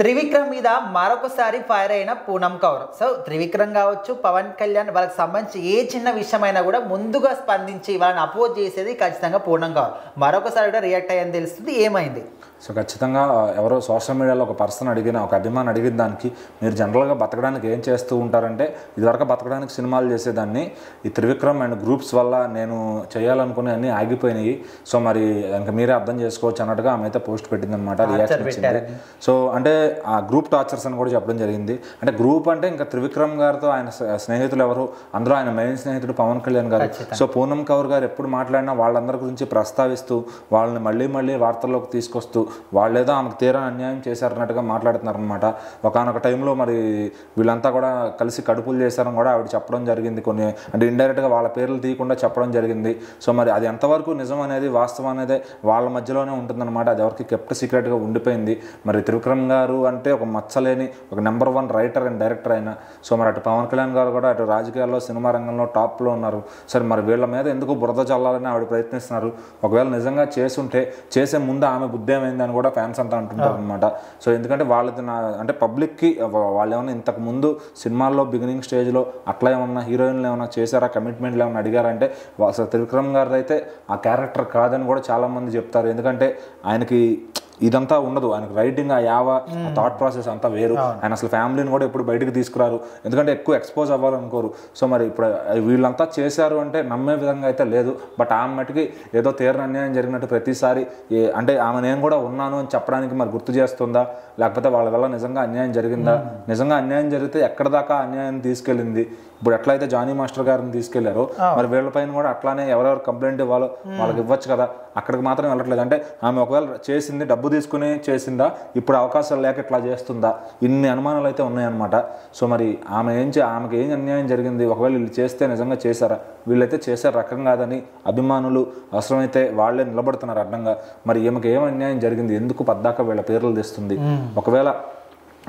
త్రివిక్రమ్ మీద మరొకసారి ఫైర్ అయిన పూనం కౌర్. సో త్రివిక్రమ్ కావచ్చు, పవన్ కళ్యాణ్ వాళ్ళకి సంబంధించి ఏ చిన్న విషయమైనా కూడా ముందుగా స్పందించి వాళ్ళని అపోజ్ చేసేది ఖచ్చితంగా పూనం కౌర్. మరొకసారి కూడా రియాక్ట్ అయ్యని తెలుస్తుంది. ఏమైంది? సో ఖచ్చితంగా ఎవరో సోషల్ మీడియాలో ఒక పర్సన్ అడిగిన, ఒక అభిమాని అడిగిన దానికి మీరు జనరల్గా బతకడానికి ఏం చేస్తూ ఉంటారంటే, ఇదివరకు బతకడానికి సినిమాలు చేసేదాన్ని, ఈ త్రివిక్రమ్ అండ్ గ్రూప్స్ వల్ల నేను చేయాలనుకునే అన్నీ ఆగిపోయినాయి, సో మరి ఇంకా మీరే అర్థం చేసుకోవచ్చు అన్నట్టుగా ఆమె అయితే పోస్ట్ పెట్టిందనమాట, రియాక్షన్ ఇచ్చింది. సో అంటే ఆ గ్రూప్ టార్చర్స్ అని కూడా చెప్పడం జరిగింది. అంటే గ్రూప్ అంటే ఇంకా త్రివిక్రమ్ గారితో ఆయన స్నేహితులు ఎవరు, అందులో ఆయన మెయిన్ స్నేహితుడు పవన్ కళ్యాణ్ గారు. సో పూనం కౌర్ గారు ఎప్పుడు మాట్లాడినా వాళ్ళందరి గురించి ప్రస్తావిస్తూ వాళ్ళని మళ్ళీ మళ్ళీ వార్తల్లోకి తీసుకొస్తూ వాళ్ళేదో ఆమెకు తీరా అన్యాయం చేశారన్నట్టుగా మాట్లాడుతున్నారనమాట. ఒకనొక టైంలో మరి వీళ్ళంతా కూడా కలిసి కడుపులు చేశారని కూడా ఆవిడ చెప్పడం జరిగింది. కొన్ని అంటే ఇండైరెక్ట్గా వాళ్ళ పేర్లు తీయకుండా చెప్పడం జరిగింది. సో మరి అది ఎంతవరకు నిజం అనేది, వాస్తవం అనేది వాళ్ళ మధ్యలోనే ఉంటుందన్నమాట. అది ఎవరికి కెప్ట్ సీక్రెట్గా ఉండిపోయింది. మరి త్రివిక్రమ్ గారు అంటే ఒక మచ్చలేని ఒక నెంబర్ 1 రైటర్ అండ్ డైరెక్టర్ అయినా, సో మరి అటు పవన్ కళ్యాణ్ గారు కూడా అటు రాజకీయాల్లో, సినిమా రంగంలో టాప్లో ఉన్నారు. సరే మరి వీళ్ళ మీద ఎందుకు బురద చల్లాలని ఆవిడ ప్రయత్నిస్తున్నారు. ఒకవేళ నిజంగా చేసుంటే చేసే ముందు ఆమె బుద్ధి ఏమైంది అని కూడా ఫ్యాన్స్ అంతా అంటుంటారు అనమాట. సో ఎందుకంటే వాళ్ళది అంటే పబ్లిక్కి వాళ్ళు ఏమైనా ఇంతకు ముందు సినిమాల్లో బిగినింగ్ స్టేజ్లో అట్లా ఏమన్నా హీరోయిన్లు ఏమైనా చేశారా, కమిట్మెంట్లు ఏమైనా అడిగారంటే అసలు త్రివిక్రమ్ గారు అయితే ఆ క్యారెక్టర్ కాదని కూడా చాలామంది చెప్తారు. ఎందుకంటే ఆయనకి ఇదంతా ఉండదు, ఆయనకు రైటింగ్ ఆ యావ థాట్ ప్రాసెస్ అంతా వేరు. ఆయన అసలు ఫ్యామిలీని కూడా ఎప్పుడు బయటకు తీసుకురారు, ఎందుకంటే ఎక్కువ ఎక్స్పోజ్ అవ్వాలనుకోరు. సో మరి ఇప్పుడు వీళ్ళంతా చేశారు అంటే నమ్మే విధంగా అయితే లేదు. బట్ ఆమె మటుకి ఏదో తీరని అన్యాయం జరిగినట్టు ప్రతిసారి అంటే ఆమె నేను కూడా ఉన్నాను అని చెప్పడానికి మరి గుర్తు చేస్తుందా, లేకపోతే వాళ్ళ వల్ల నిజంగా అన్యాయం జరిగిందా, నిజంగా అన్యాయం జరిగితే ఎక్కడ దాకా అన్యాయం తీసుకెళ్ళింది. ఇప్పుడు ఎట్లయితే జానీ మాస్టర్ గారిని తీసుకెళ్లారో మరి వీళ్ళపైన కూడా అట్లానే ఎవరెవరు కంప్లైంట్ ఇవ్వాలో వాళ్ళకి ఇవ్వచ్చు కదా, అక్కడికి మాత్రం వెళ్ళట్లేదు. అంటే ఆమె ఒకవేళ చేసింది డబ్బు తీసుకుని చేసిందా, ఇప్పుడు అవకాశాలు లేక ఇట్లా చేస్తుందా, ఇన్ని అనుమానాలు అయితే ఉన్నాయన్నమాట. సో మరి ఆమెకి ఏం అన్యాయం జరిగింది, ఒకవేళ వీళ్ళు చేస్తే నిజంగా చేశారా, వీళ్ళైతే చేసే రకం కాదని అభిమానులు అవసరమైతే వాళ్ళే నిలబడుతున్నారు అడ్డంగా. మరి ఈమెకి ఏం అన్యాయం జరిగింది, ఎందుకు పద్దాక వీళ్ళ పేర్లు తెస్తుంది, ఒకవేళ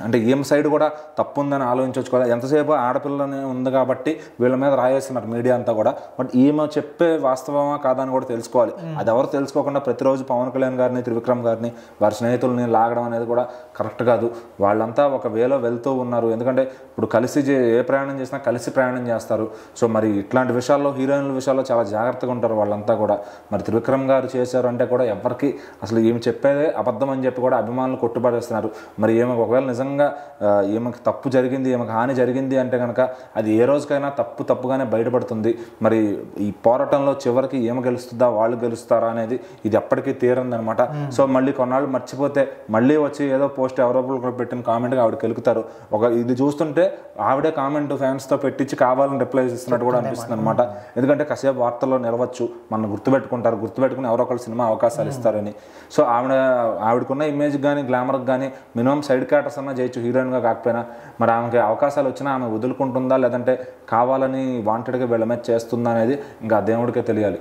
అంటే ఈమె సైడ్ కూడా తప్పు ఉందని ఆలోచించవచ్చు కదా. ఎంతసేపు ఆడపిల్లనే ఉంది కాబట్టి వీళ్ళ మీద రాయేస్తున్నారు మీడియా అంతా కూడా. బట్ ఈమె చెప్పే వాస్తవమా కాదని కూడా తెలుసుకోవాలి. అది ఎవరు తెలుసుకోకుండా ప్రతిరోజు పవన్ కళ్యాణ్ గారిని, త్రివిక్రమ్ గారిని, వారి స్నేహితుల్ని లాగడం అనేది కూడా కరెక్ట్ కాదు. వాళ్ళంతా ఒక వేలో వెళ్తూ ఉన్నారు. ఎందుకంటే ఇప్పుడు కలిసి ఏ ప్రయాణం చేసినా కలిసి ప్రయాణం చేస్తారు. సో మరి ఇట్లాంటి విషయాల్లో, హీరోయిన్ల విషయాల్లో చాలా జాగ్రత్తగా ఉంటారు వాళ్ళంతా కూడా. మరి త్రివిక్రమ్ గారు చేశారు అంటే కూడా ఎవరికి అసలు ఈమె చెప్పేదే అబద్ధం అని చెప్పి కూడా అభిమానులు కొట్టుబడేస్తున్నారు. మరి ఈమె ఒకవేళ నిజంగా ఈమెకి తప్పు జరిగింది, ఈమెకి హాని జరిగింది అంటే కనుక అది ఏ రోజుకైనా తప్పుగానే బయటపడుతుంది. మరి ఈ పోరాటంలో చివరికి ఏమి గెలుస్తుందా, వాళ్ళు గెలుస్తారా అనేది ఇది ఎప్పటికీ తీరందనమాట. సో మళ్ళీ కొన్నాళ్ళు మర్చిపోతే మళ్ళీ వచ్చి ఏదో పోస్ట్ ఎవరో పెట్టిన కామెంట్గా ఆవిడ కెలుకుతారు. ఇది చూస్తుంటే ఆవిడే కామెంట్ ఫ్యాన్స్తో పెట్టించి కావాలని రిప్లై ఇస్తున్నట్టు కూడా అనిపిస్తుంది అనమాట. ఎందుకంటే కాసేపు వార్తల్లో నిలవచ్చు, మనం గుర్తుపెట్టుకుని ఎవరో ఒకళ్ళు సినిమా అవకాశాలు ఇస్తారని. సో ఆవిడకున్న ఇమేజ్ కానీ, గ్లామర్కి కానీ మినిమం సైడ్ క్యారెక్టర్స్ అన్నా చేయొచ్చు, హీరోయిన్గా కాకపోయినా. మరి ఆమెకి అవకాశాలు వచ్చినా ఆమె వదులుకుంటుందా, లేదంటే కావాలని వాంటెడ్గా వీళ్ళ మీద చేస్తుందా అనేది ఇంకా దేవుడికే తెలియాలి.